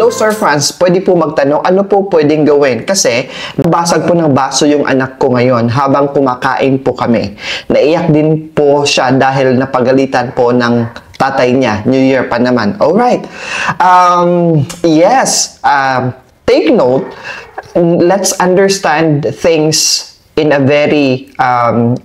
Hello Sir Franz, pwede po magtanong ano po pwedeng gawin? Kasi nabasag po ng baso yung anak ko ngayon habang kumakain po kami. Naiyak din po siya dahil napagalitan po ng tatay niya. New Year pa naman. Alright. Yes. Take note. Let's understand things in a very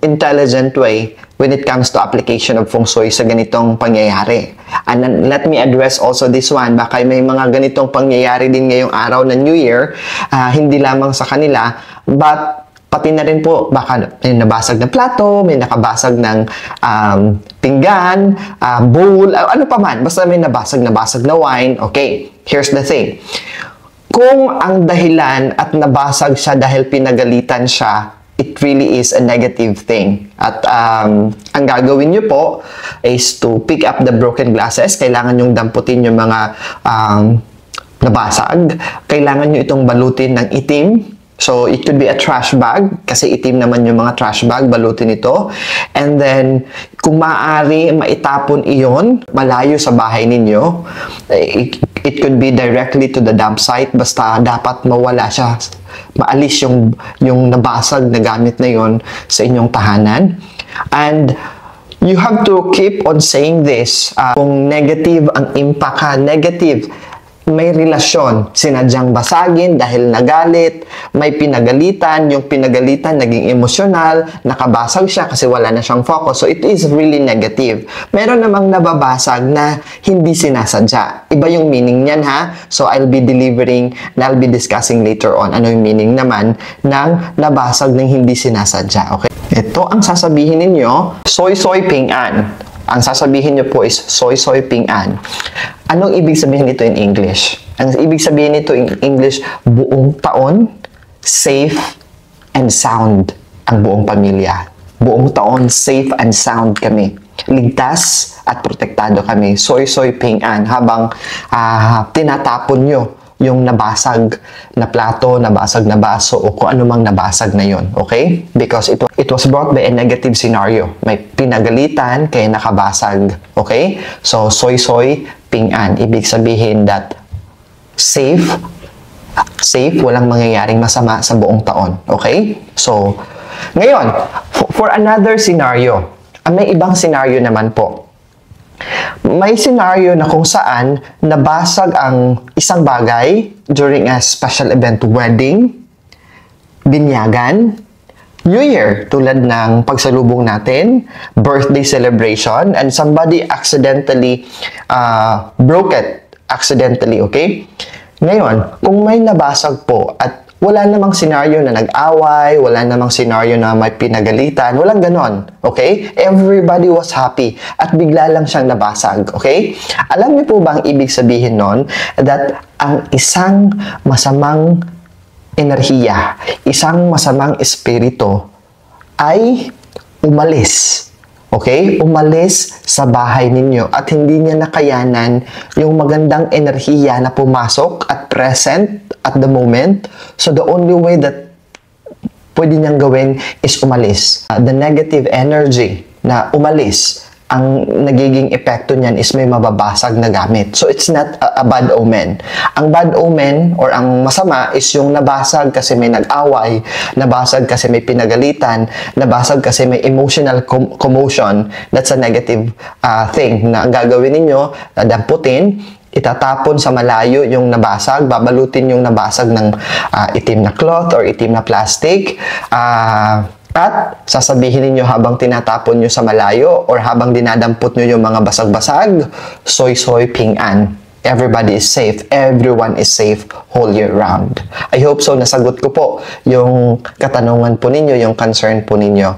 intelligent way when it comes to application of feng shui sa ganitong pangyayari. And then, let me address also this one. Baka may mga ganitong pangyayari din ngayong araw ng New Year, hindi lamang sa kanila, but pati na rin po, baka may nabasag na plato, may nakabasag ng pinggan, bowl, ano pa man, basta may nabasag na wine. Okay, here's the thing. Kung ang dahilan at nabasag siya dahil pinagalitan siya, it really is a negative thing. At ang gagawin nyo po is to pick up the broken glasses. Kailangan nyong damputin yung mga nabasag. Kailangan nyo itong balutin ng itim. So, it could be a trash bag. Kasi itim naman yung mga trash bag. Balutin ito. And then, kung maaari, maitapon iyon malayo sa bahay ninyo. It could be directly to the dump site. Basta dapat mawala siya. Maalis yung nabasag na gamit na yon sa inyong tahanan. And you have to keep on saying this. Kung negative ang impact negative, may relasyon. Sinadyang basagin dahil nagalit, may pinagalitan, yung pinagalitan naging emosyonal, nakabasag siya kasi wala na siyang focus. So, it is really negative. Meron namang nababasag na hindi sinasadya. Iba yung meaning niyan, ha? So, I'll be discussing later on ano yung meaning naman ng nabasag ng hindi sinasadya. Okay? Ito ang sasabihin ninyo, soy ping an. Ang sasabihin nyo po is soy ping an. Anong ibig sabihin nito in English? Ang ibig sabihin nito in English, buong taon, safe and sound ang buong pamilya. Buong taon, safe and sound kami. Ligtas at protektado kami. Soy ping an. Habang tinatapon nyo yung nabasag na plato, nabasag na baso, o kung anumang nabasag na yon. Okay? Because it was brought by a negative scenario. May pinagalitan, kaya nakabasag. Okay? So, soy ping an. Ibig sabihin that safe, walang mangyayaring masama sa buong taon. Okay? So, ngayon, for another scenario, may ibang scenario naman po. May scenario na kung saan nabasag ang isang bagay during a special event, wedding, binyagan, New Year, tulad ng pagsalubong natin, birthday celebration, and somebody accidentally broke it. Accidentally, okay? Ngayon, kung may nabasag po at wala namang senaryo na nag-away, wala namang senaryo na may pinagalitan, walang ganon, okay? Everybody was happy at bigla lang siyang nabasag, okay? Alam niyo po ba ang ibig sabihin nun? That ang isang masamang enerhiya, isang masamang espiritu ay umalis. Okay? Umalis sa bahay ninyo at hindi niya nakayanan yung magandang enerhiya na pumasok at present at the moment. So, the only way that pwede niyang gawin is umalis. The negative energy na umalis, ang nagiging epekto niyan is may mababasag na gamit. So, it's not a bad omen. Ang bad omen or ang masama is yung nabasag kasi may nag-away, nabasag kasi may pinagalitan, nabasag kasi may emotional commotion. That's a negative thing na ang gagawin ninyo, damputin, itatapon sa malayo yung nabasag, babalutin yung nabasag ng itim na cloth or itim na plastic, at sasabihin niyo habang tinatapon niyo sa malayo or habang dinadampot niyo yung mga basag-basag, soy ping an. Everybody is safe. Everyone is safe whole year round. I hope so nasagot ko po yung katanungan po ninyo, yung concern po ninyo.